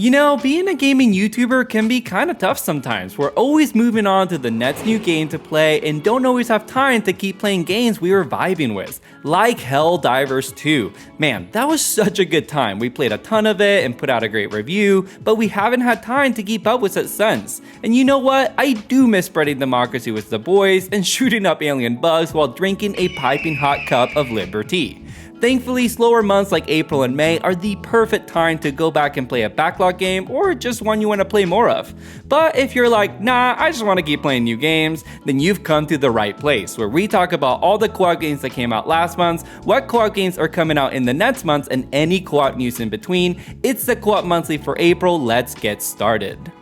You know, being a gaming YouTuber can be kinda tough sometimes. We're always moving on to the next new game to play and don't always have time to keep playing games we were vibing with, like Helldivers 2. Man, that was such a good time. We played a ton of it and put out a great review, but we haven't had time to keep up with it since. And you know what? I do miss spreading democracy with the boys and shooting up alien bugs while drinking a piping hot cup of Liberty. Thankfully, slower months like April and May are the perfect time to go back and play a backlog game or just one you want to play more of. But if you're like, nah, I just want to keep playing new games, then you've come to the right place, where we talk about all the co-op games that came out last month, what co-op games are coming out in the next month, and any co-op news in between. It's the Co-op Monthly for April. Let's get started.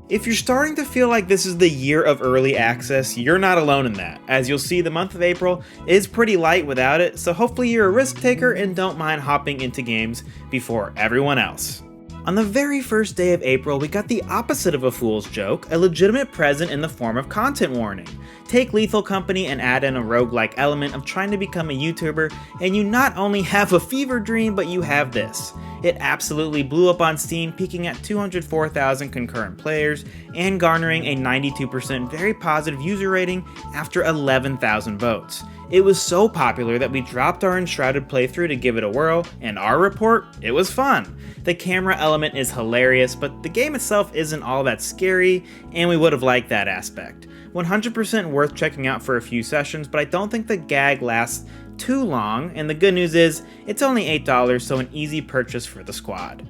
If you're starting to feel like this is the year of early access, you're not alone in that. As you'll see, the month of April is pretty light without it, so hopefully you're a risk taker and don't mind hopping into games before everyone else. On the very first day of April, we got the opposite of a fool's joke, a legitimate present in the form of content warning. Take Lethal Company and add in a roguelike element of trying to become a YouTuber, and you not only have a fever dream, but you have this. It absolutely blew up on Steam, peaking at 204,000 concurrent players and garnering a 92% very positive user rating after 11,000 votes. It was so popular that we dropped our enshrouded playthrough to give it a whirl, and our report, it was fun. The camera element is hilarious, but the game itself isn't all that scary, and we would have liked that aspect. 100% worth checking out for a few sessions, but I don't think the gag lasts too long, and the good news is, it's only $8, so an easy purchase for the squad.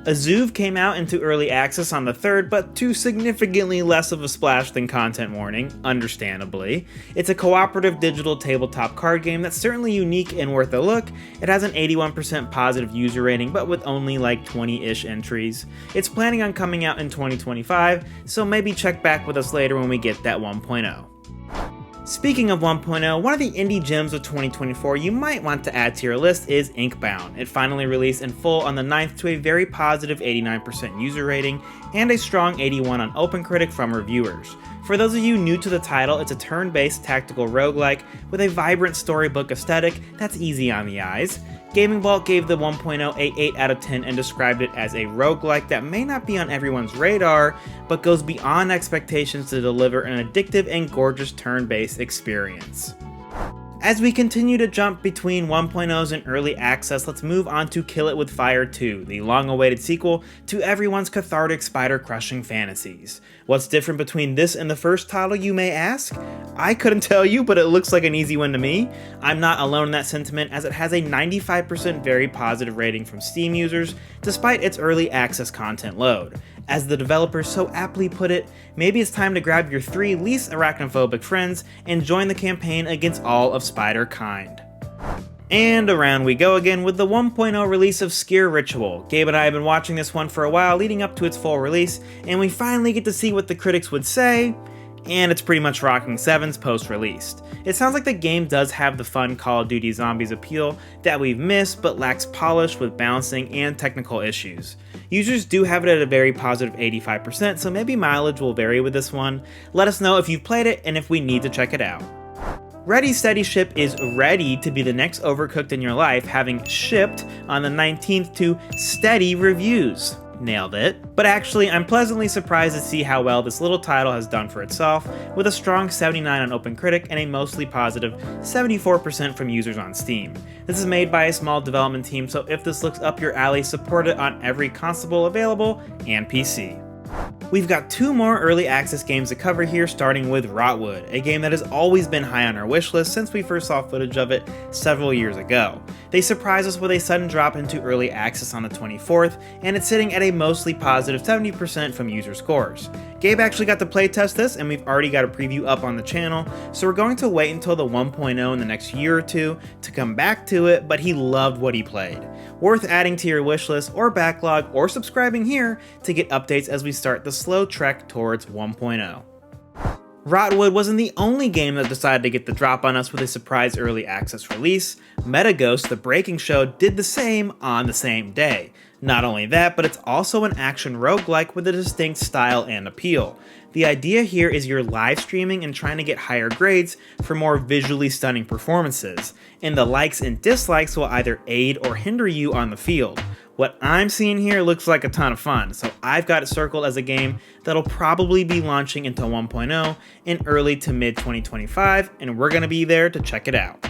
Azoove came out into early access on the 3rd, but to significantly less of a splash than content warning, understandably. It's a cooperative digital tabletop card game that's certainly unique and worth a look. It has an 81% positive user rating, but with only like 20-ish entries. It's planning on coming out in 2025, so maybe check back with us later when we get that 1.0. Speaking of 1.0, one of the indie gems of 2024 you might want to add to your list is Inkbound. It finally released in full on the 9th to a very positive 89% user rating and a strong 81 on OpenCritic from reviewers. For those of you new to the title, it's a turn-based tactical roguelike with a vibrant storybook aesthetic that's easy on the eyes. Gaming Vault gave the 1.0 a 8 out of 10 and described it as a roguelike that may not be on everyone's radar, but goes beyond expectations to deliver an addictive and gorgeous turn-based experience. As we continue to jump between 1.0s and early access, let's move on to Kill It With Fire 2, the long-awaited sequel to everyone's cathartic spider-crushing fantasies. What's different between this and the first title, you may ask? I couldn't tell you, but it looks like an easy one to me. I'm not alone in that sentiment, as it has a 95% very positive rating from Steam users, despite its early access content load. As the developers so aptly put it, maybe it's time to grab your 3 least arachnophobic friends and join the campaign against all of spider kind. And around we go again with the 1.0 release of Sker Ritual. Gabe and I have been watching this one for a while leading up to its full release, and we finally get to see what the critics would say, and it's pretty much rocking 7s post-released. It sounds like the game does have the fun Call of Duty Zombies appeal that we've missed, but lacks polish with balancing and technical issues. Users do have it at a very positive 85%, so maybe mileage will vary with this one. Let us know if you've played it and if we need to check it out. Ready Steady Ship is ready to be the next Overcooked in your life, having shipped on the 19th to steady reviews. Nailed it. But actually, I'm pleasantly surprised to see how well this little title has done for itself, with a strong 79 on OpenCritic and a mostly positive 74% from users on Steam. This is made by a small development team, so if this looks up your alley, support it on every console available and PC. We've got 2 more early access games to cover here, starting with Rotwood, a game that has always been high on our wishlist since we first saw footage of it several years ago. They surprised us with a sudden drop into early access on the 24th, and it's sitting at a mostly positive 70% from user scores. Gabe actually got to playtest this, and we've already got a preview up on the channel, so we're going to wait until the 1.0 in the next year or two to come back to it, but he loved what he played. Worth adding to your wishlist or backlog or subscribing here to get updates as we start the slow trek towards 1.0. Rotwood wasn't the only game that decided to get the drop on us with a surprise early access release. Metaghost, the breaking show, did the same on the same day. Not only that, but it's also an action roguelike with a distinct style and appeal. The idea here is you're live streaming and trying to get higher grades for more visually stunning performances, and the likes and dislikes will either aid or hinder you on the field. What I'm seeing here looks like a ton of fun, so I've got it circled as a game that'll probably be launching into 1.0 in early to mid 2025, and we're gonna be there to check it out.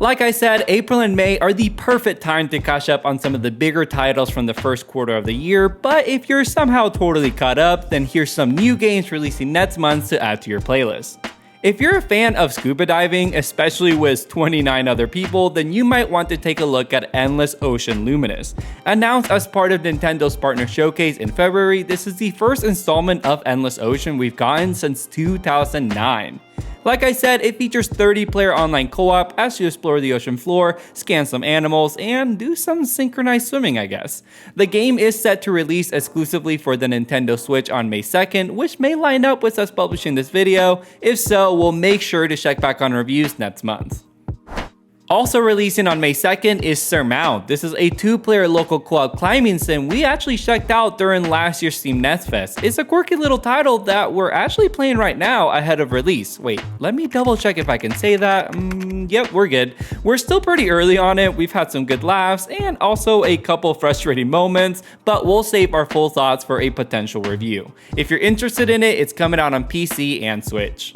Like I said, April and May are the perfect time to catch up on some of the bigger titles from the first quarter of the year, but if you're somehow totally caught up, then here's some new games releasing next month to add to your playlist. If you're a fan of scuba diving, especially with 29 other people, then you might want to take a look at Endless Ocean Luminous. Announced as part of Nintendo's Partner Showcase in February, this is the first installment of Endless Ocean we've gotten since 2009. Like I said, it features 30-player online co-op as you explore the ocean floor, scan some animals, and do some synchronized swimming, I guess. The game is set to release exclusively for the Nintendo Switch on May 2nd, which may line up with us publishing this video. If so, we'll make sure to check back on reviews next month. Also releasing on May 2nd is Surmount. This is a 2-player local co-op climbing sim we actually checked out during last year's Steam Next Fest. It's a quirky little title that we're actually playing right now ahead of release. Wait, let me double check if I can say that. Yep, we're good. We're still pretty early on it. We've had some good laughs and also a couple frustrating moments, but we'll save our full thoughts for a potential review. If you're interested in it, it's coming out on PC and Switch.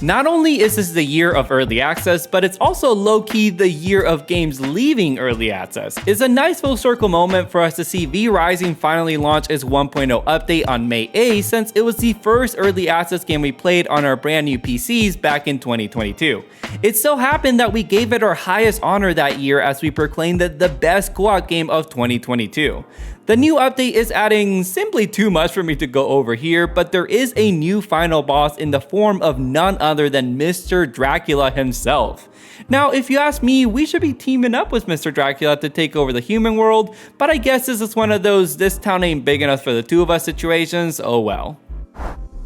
Not only is this the year of early access, but it's also low-key the year of games leaving early access. It's a nice full circle moment for us to see V Rising finally launch its 1.0 update on May 8th, since it was the first early access game we played on our brand new PCs back in 2022. It so happened that we gave it our highest honor that year as we proclaimed it the best co-op game of 2022. The new update is adding simply too much for me to go over here, but there is a new final boss in the form of none other than Mr. Dracula himself. Now, if you ask me, we should be teaming up with Mr. Dracula to take over the human world, but I guess this is one of those this town ain't big enough for the two of us situations, oh well.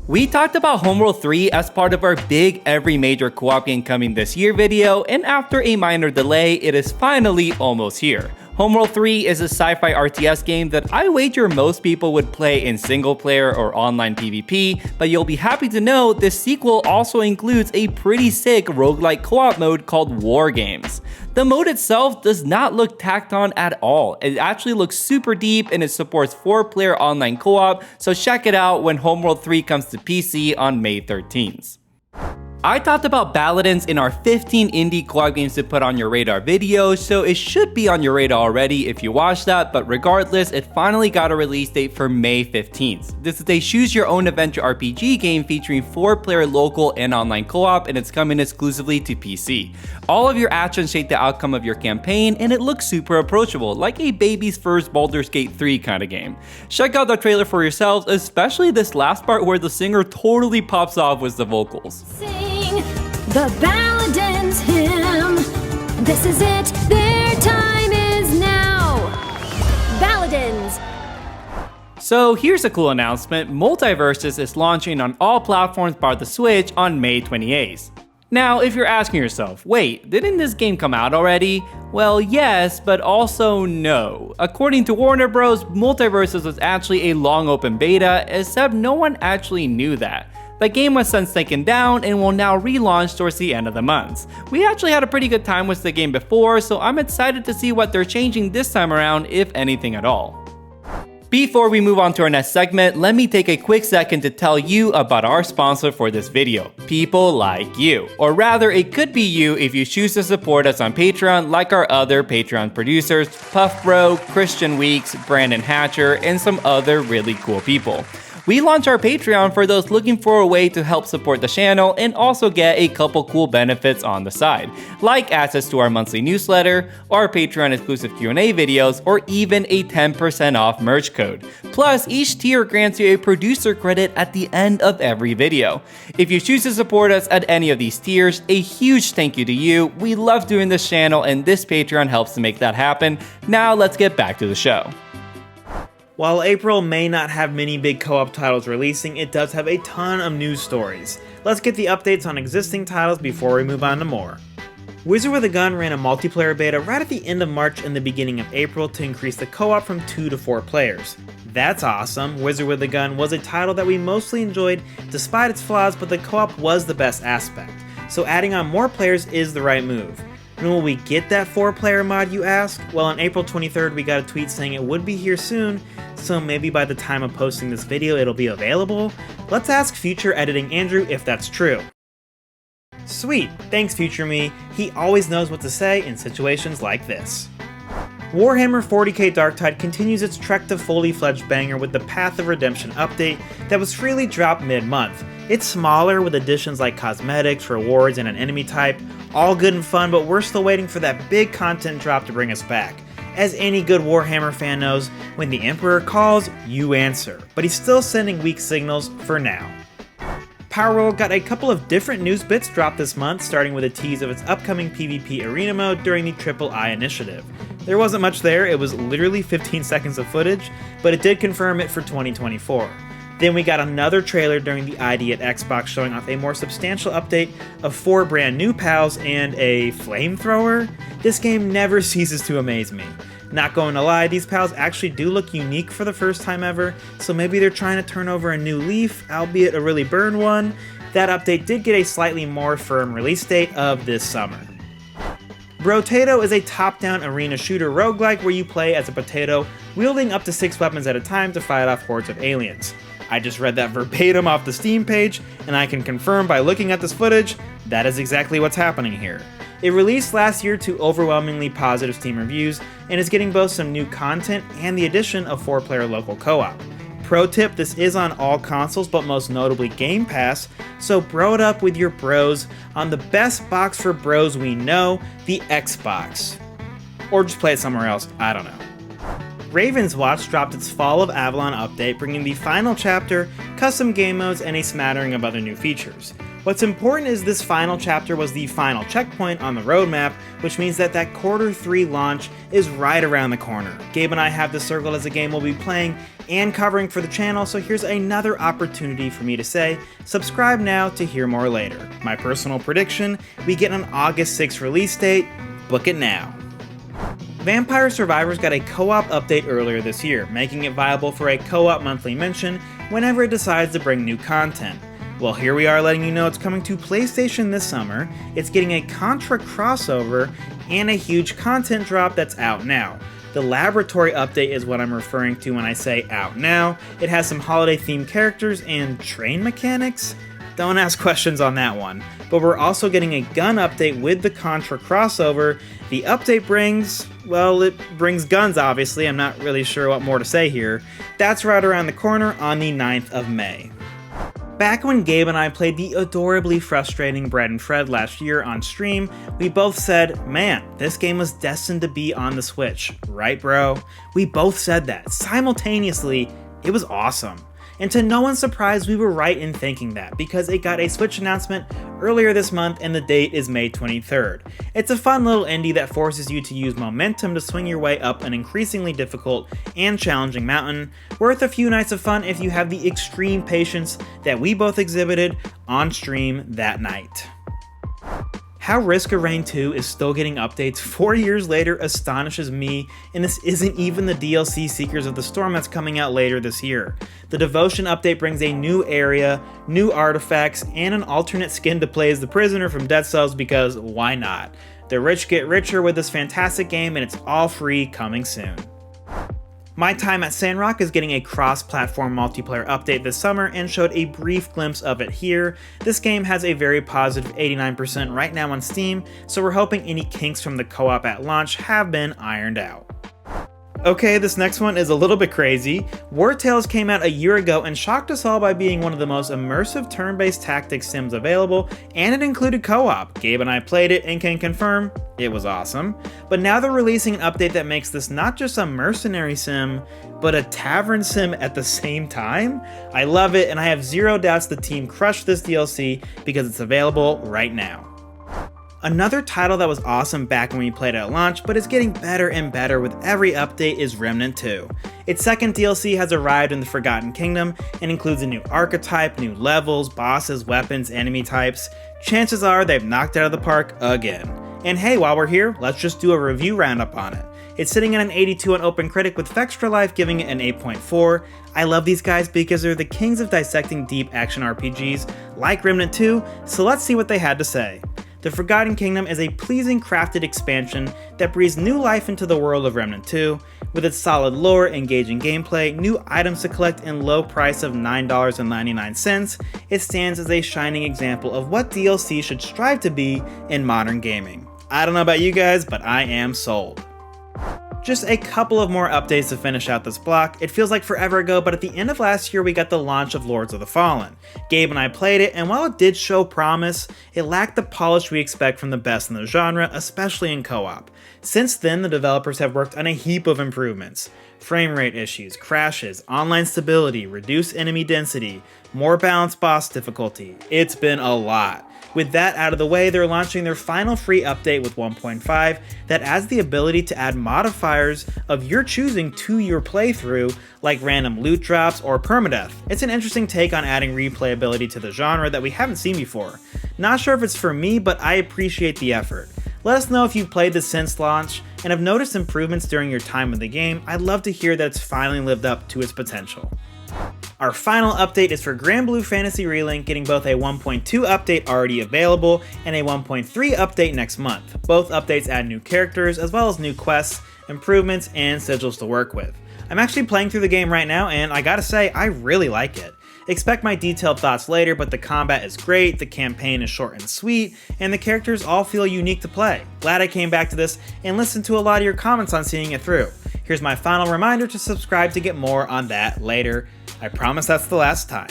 We talked about Homeworld 3 as part of our big every major co-op game coming this year video, and after a minor delay, it is finally almost here. Homeworld 3 is a sci-fi RTS game that I wager most people would play in single player or online PvP, but you'll be happy to know this sequel also includes a pretty sick roguelike co-op mode called War Games. The mode itself does not look tacked on at all. It actually looks super deep and it supports 4-player online co-op, so check it out when Homeworld 3 comes to PC on May 13th. I talked about Baladins in our 15 indie co-op games to put on your radar video, so it should be on your radar already if you watched that, but regardless, it finally got a release date for May 15th. This is a choose your own adventure RPG game featuring 4-player local and online co-op, and it's coming exclusively to PC. All of your actions shape the outcome of your campaign, and it looks super approachable, like a baby's first Baldur's Gate 3 kind of game. Check out the trailer for yourselves, especially this last part where the singer totally pops off with the vocals. The Baladins hymn. This is it, their time is now. Baladins. So here's a cool announcement. MultiVersus is launching on all platforms bar the Switch on May 28th. Now, if you're asking yourself, wait, didn't this game come out already? Well, yes, but also no. According to Warner Bros., MultiVersus was actually a long open beta, except no one actually knew that. The game was since taken down and will now relaunch towards the end of the month. We actually had a pretty good time with the game before, so I'm excited to see what they're changing this time around, if anything at all. Before we move on to our next segment, let me take a quick second to tell you about our sponsor for this video, people like you. Or rather, it could be you if you choose to support us on Patreon like our other Patreon producers, PuffBro, Christian Weeks, Brandon Hatcher, and some other really cool people. We launch our Patreon for those looking for a way to help support the channel and also get a couple cool benefits on the side, like access to our monthly newsletter, our Patreon exclusive Q&A videos, or even a 10% off merch code. Plus, each tier grants you a producer credit at the end of every video. If you choose to support us at any of these tiers, a huge thank you to you. We love doing this channel and this Patreon helps to make that happen. Now let's get back to the show. While April may not have many big co-op titles releasing, it does have a ton of news stories. Let's get the updates on existing titles before we move on to more. Wizard with a Gun ran a multiplayer beta right at the end of March and the beginning of April to increase the co-op from 2 to 4 players. That's awesome. Wizard with a Gun was a title that we mostly enjoyed despite its flaws, but the co-op was the best aspect, so adding on more players is the right move. When will we get that 4-player mod, you ask? Well, on April 23rd, we got a tweet saying it would be here soon, so maybe by the time of posting this video, it'll be available. Let's ask future editing Andrew if that's true. Sweet, thanks future me, he always knows what to say in situations like this. Warhammer 40k Darktide continues its trek to fully fledged banger with the Path of Redemption update that was freely dropped mid-month. It's smaller with additions like cosmetics, rewards, and an enemy type, all good and fun, but we're still waiting for that big content drop to bring us back. As any good Warhammer fan knows, when the Emperor calls, you answer, but he's still sending weak signals for now. Powerworld got a couple of different news bits dropped this month, starting with a tease of its upcoming PvP arena mode during the III initiative. There wasn't much there, it was literally 15 seconds of footage, but it did confirm it for 2024. Then we got another trailer during the ID at Xbox showing off a more substantial update of 4 brand new pals and a flamethrower? This game never ceases to amaze me. Not going to lie, these pals actually do look unique for the first time ever, so maybe they're trying to turn over a new leaf, albeit a really burned one. That update did get a slightly more firm release date of this summer. Brotato is a top-down arena shooter roguelike where you play as a potato, wielding up to 6 weapons at a time to fight off hordes of aliens. I just read that verbatim off the Steam page, and I can confirm by looking at this footage, that is exactly what's happening here. It released last year to overwhelmingly positive Steam reviews, and is getting both some new content and the addition of 4-player local co-op. Pro tip, this is on all consoles, but most notably Game Pass, so bro it up with your bros on the best box for bros we know, the Xbox. Or just play it somewhere else, I don't know. Raven's Watch dropped its Fall of Avalon update, bringing the final chapter, custom game modes, and a smattering of other new features. What's important is this final chapter was the final checkpoint on the roadmap, which means that Q3 launch is right around the corner. Gabe and I have this circled as a game we'll be playing and covering for the channel, so here's another opportunity for me to say, subscribe now to hear more later. My personal prediction, we get an August 6th release date, book it now. Vampire Survivors got a co-op update earlier this year, making it viable for a co-op monthly mention whenever it decides to bring new content. Well, here we are letting you know it's coming to PlayStation this summer, it's getting a Contra crossover, and a huge content drop that's out now. The Laboratory update is what I'm referring to when I say out now. It has some holiday-themed characters and train mechanics. Don't ask questions on that one. But we're also getting a gun update with the Contra crossover. The update brings, well, it brings guns obviously, I'm not really sure what more to say here. That's right around the corner on the 9th of May. Back when Gabe and I played the adorably frustrating Bread and Fred last year on stream, we both said, man, this game was destined to be on the Switch, right bro? We both said that. Simultaneously, it was awesome. And to no one's surprise, we were right in thinking that, because it got a Switch announcement earlier this month and the date is May 23rd. It's a fun little indie that forces you to use momentum to swing your way up an increasingly difficult and challenging mountain, worth a few nights of fun if you have the extreme patience that we both exhibited on stream that night. How Risk of Rain 2 is still getting updates 4 years later astonishes me, and this isn't even the DLC Seekers of the Storm that's coming out later this year. The Devotion update brings a new area, new artifacts, and an alternate skin to play as the prisoner from Dead Cells because why not? The rich get richer with this fantastic game, and it's all free coming soon. My Time at Sandrock is getting a cross-platform multiplayer update this summer and showed a brief glimpse of it here. This game has a very positive 89% right now on Steam, so we're hoping any kinks from the co-op at launch have been ironed out. Okay, this next one is a little bit crazy. War Tales came out a year ago and shocked us all by being one of the most immersive turn-based tactics sims available, and it included co-op. Gabe and I played it and can confirm it was awesome. But now they're releasing an update that makes this not just a mercenary sim, but a tavern sim at the same time. I love it, and I have zero doubts the team crushed this DLC because it's available right now. Another title that was awesome back when we played it at launch, but is getting better and better with every update, is Remnant 2. Its second DLC has arrived in the Forgotten Kingdom and includes a new archetype, new levels, bosses, weapons, enemy types. Chances are they've knocked it out of the park again. And hey, while we're here, let's just do a review roundup on it. It's sitting at an 82 on OpenCritic with Fextra Life giving it an 8.4. I love these guys because they're the kings of dissecting deep action RPGs like Remnant 2, so let's see what they had to say. The Forgotten Kingdom is a pleasing crafted expansion that breathes new life into the world of Remnant 2. With its solid lore, engaging gameplay, new items to collect, and low price of $9.99, it stands as a shining example of what DLC should strive to be in modern gaming. I don't know about you guys, but I am sold. Just a couple of more updates to finish out this block. It feels like forever ago, but at the end of last year we got the launch of Lords of the Fallen. Gabe and I played it, and while it did show promise, it lacked the polish we expect from the best in the genre, especially in co-op. Since then, the developers have worked on a heap of improvements. Frame rate issues, crashes, online stability, reduced enemy density, more balanced boss difficulty. It's been a lot. With that out of the way, they're launching their final free update with 1.5 that adds the ability to add modifiers of your choosing to your playthrough, like random loot drops or permadeath. It's an interesting take on adding replayability to the genre that we haven't seen before. Not sure if it's for me, but I appreciate the effort. Let us know if you've played this since launch and have noticed improvements during your time in the game. I'd love to hear that it's finally lived up to its potential. Our final update is for Granblue Fantasy Relink, getting both a 1.2 update already available and a 1.3 update next month. Both updates add new characters as well as new quests, improvements, and sigils to work with. I'm actually playing through the game right now, and I gotta say, I really like it. Expect my detailed thoughts later, but the combat is great, the campaign is short and sweet, and the characters all feel unique to play. Glad I came back to this and listened to a lot of your comments on seeing it through. Here's my final reminder to subscribe to get more on that later. I promise that's the last time.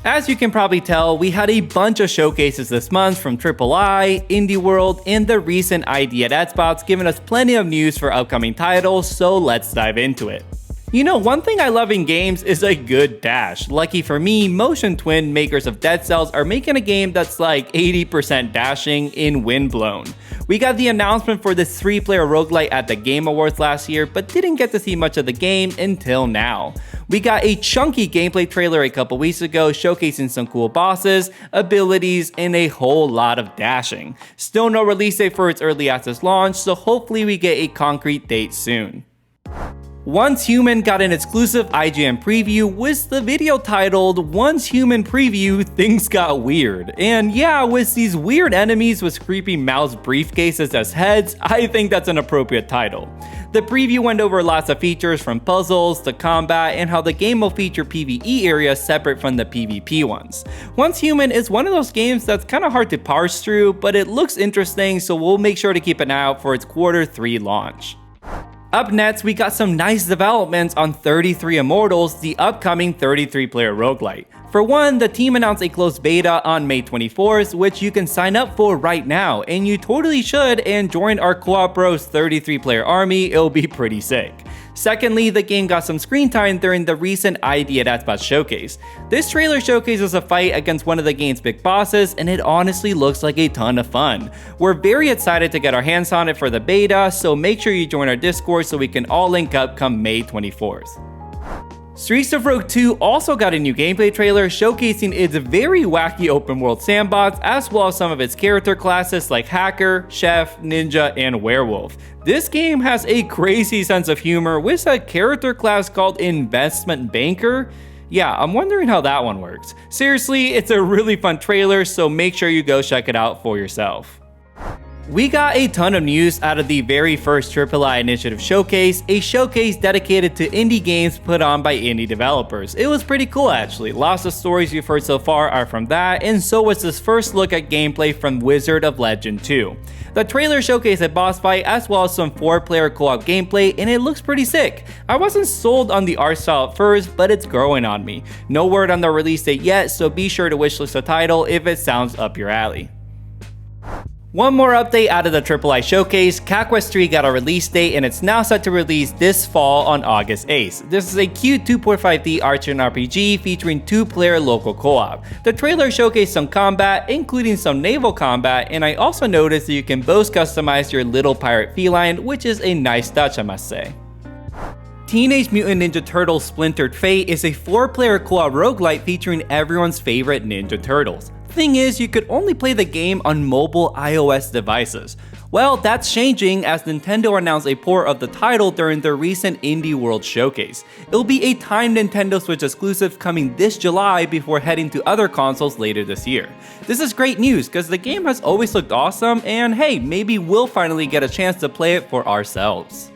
As you can probably tell, we had a bunch of showcases this month from III, Indie World, and the recent ID at Xbox, giving us plenty of news for upcoming titles, so let's dive into it. You know, one thing I love in games is a good dash. Lucky for me, Motion Twin, makers of Dead Cells, are making a game that's like 80% dashing in Windblown. We got the announcement for this 3-player roguelite at the Game Awards last year, but didn't get to see much of the game until now. We got a chunky gameplay trailer a couple weeks ago showcasing some cool bosses, abilities, and a whole lot of dashing. Still no release date for its early access launch, so hopefully we get a concrete date soon. Once Human got an exclusive IGN preview with the video titled Once Human Preview, Things Got Weird. And yeah, with these weird enemies with creepy mouse briefcases as heads, I think that's an appropriate title. The preview went over lots of features from puzzles to combat and how the game will feature PvE areas separate from the PvP ones. Once Human is one of those games that's kind of hard to parse through, but it looks interesting, so we'll make sure to keep an eye out for its Q3 launch. Up next, we got some nice developments on 33 Immortals, the upcoming 33-player roguelite. For one, the team announced a closed beta on May 24th, which you can sign up for right now, and you totally should, and join our Co-op Bros 33-player army, it'll be pretty sick. Secondly, the game got some screen time during the recent ID at Xbox showcase. This trailer showcases a fight against one of the game's big bosses, and it honestly looks like a ton of fun. We're very excited to get our hands on it for the beta, so make sure you join our Discord so we can all link up come May 24th. Streets of Rogue 2 also got a new gameplay trailer showcasing its very wacky open world sandbox, as well as some of its character classes like Hacker, Chef, Ninja, and Werewolf. This game has a crazy sense of humor with a character class called Investment Banker. Yeah, I'm wondering how that one works. Seriously, it's a really fun trailer, so make sure you go check it out for yourself. We got a ton of news out of the very first III Initiative Showcase, a showcase dedicated to indie games put on by indie developers. It was pretty cool actually. Lots of stories you've heard so far are from that, and so was this first look at gameplay from Wizard of Legend 2. The trailer showcased a boss fight as well as some 4-player co-op gameplay, and it looks pretty sick. I wasn't sold on the art style at first, but it's growing on me. No word on the release date yet, so be sure to wishlist the title if it sounds up your alley. One more update out of the III showcase, Cat Quest 3 got a release date and it's now set to release this fall on August 8th. This is a cute 2.5D action RPG featuring 2-player local co-op. The trailer showcased some combat, including some naval combat, and I also noticed that you can both customize your little pirate feline, which is a nice touch I must say. Teenage Mutant Ninja Turtles Splintered Fate is a 4-player co-op roguelite featuring everyone's favorite Ninja Turtles. Thing is, you could only play the game on mobile iOS devices. Well, that's changing as Nintendo announced a port of the title during their recent Indie World showcase. It'll be a timed Nintendo Switch exclusive coming this July before heading to other consoles later this year. This is great news because the game has always looked awesome, and hey, maybe we'll finally get a chance to play it for ourselves.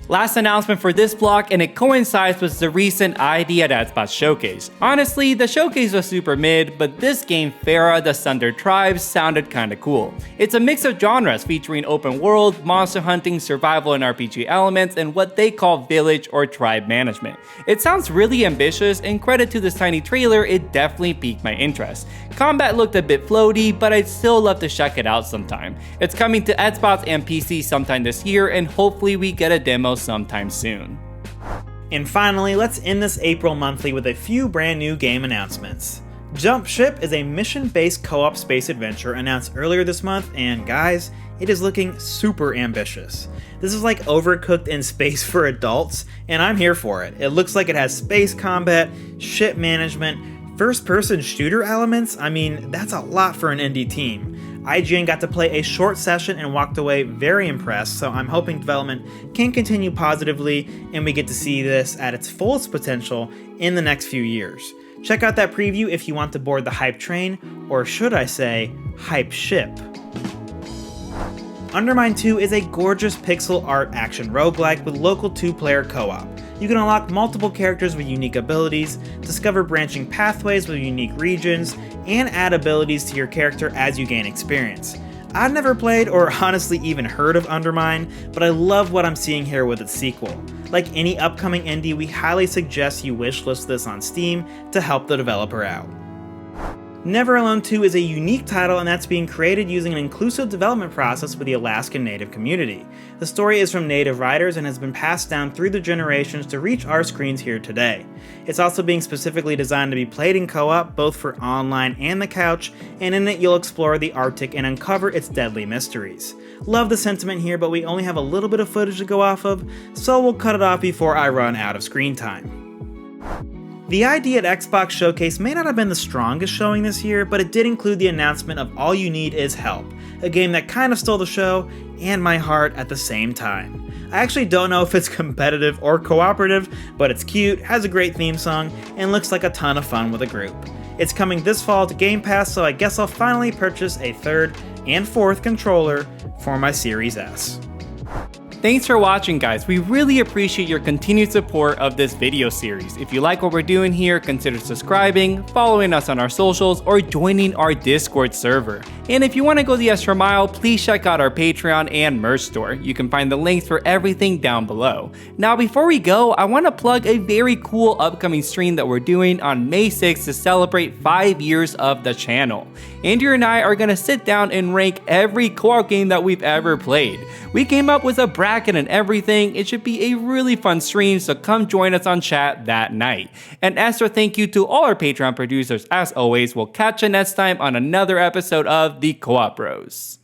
Last announcement for this block, and it coincides with the recent ID at Xbox showcase. Honestly, the showcase was super mid, but this game, Farah the Sundered Tribes, sounded kinda cool. It's a mix of genres featuring open world, monster hunting, survival and RPG elements, and what they call village or tribe management. It sounds really ambitious, and credit to this tiny trailer, it definitely piqued my interest. Combat looked a bit floaty, but I'd still love to check it out sometime. It's coming to Xbox and PC sometime this year, and hopefully we get a demo sometime soon. And finally, let's end this April monthly with a few brand new game announcements. Jump Ship is a mission-based co-op space adventure announced earlier this month, and guys, it is looking super ambitious. This is like Overcooked in space for adults, and I'm here for it. It looks like it has space combat, ship management, first-person shooter elements. I mean, that's a lot for an indie team. IGN got to play a short session and walked away very impressed, so I'm hoping development can continue positively and we get to see this at its fullest potential in the next few years. Check out that preview if you want to board the hype train, or should I say, hype ship. Undermine 2 is a gorgeous pixel art action roguelike with local 2-player co-op. You can unlock multiple characters with unique abilities, discover branching pathways with unique regions, and add abilities to your character as you gain experience. I've never played or honestly even heard of Undermine, but I love what I'm seeing here with its sequel. Like any upcoming indie, we highly suggest you wishlist this on Steam to help the developer out. Never Alone 2 is a unique title, and that's being created using an inclusive development process with the Alaskan Native community. The story is from Native writers and has been passed down through the generations to reach our screens here today. It's also being specifically designed to be played in co-op, both for online and the couch, and in it you'll explore the Arctic and uncover its deadly mysteries. Love the sentiment here, but we only have a little bit of footage to go off of, so we'll cut it off before I run out of screen time. The ID at Xbox Showcase may not have been the strongest showing this year, but it did include the announcement of All You Need Is Help, a game that kind of stole the show and my heart at the same time. I actually don't know if it's competitive or cooperative, but it's cute, has a great theme song, and looks like a ton of fun with a group. It's coming this fall to Game Pass, so I guess I'll finally purchase a third and fourth controller for my Series S. Thanks for watching, guys. We really appreciate your continued support of this video series. If you like what we're doing here, consider subscribing, following us on our socials, or joining our Discord server. And if you want to go the extra mile, please check out our Patreon and merch store. You can find the links for everything down below. Now, before we go, I want to plug a very cool upcoming stream that we're doing on May 6th to celebrate 5 years of the channel. Andrew and I are going to sit down and rank every co-op game that we've ever played. We came up with a bracket and everything. It should be a really fun stream, so come join us on chat that night. And extra thank you to all our Patreon producers as always. We'll catch you next time on another episode of The Co-op Bros.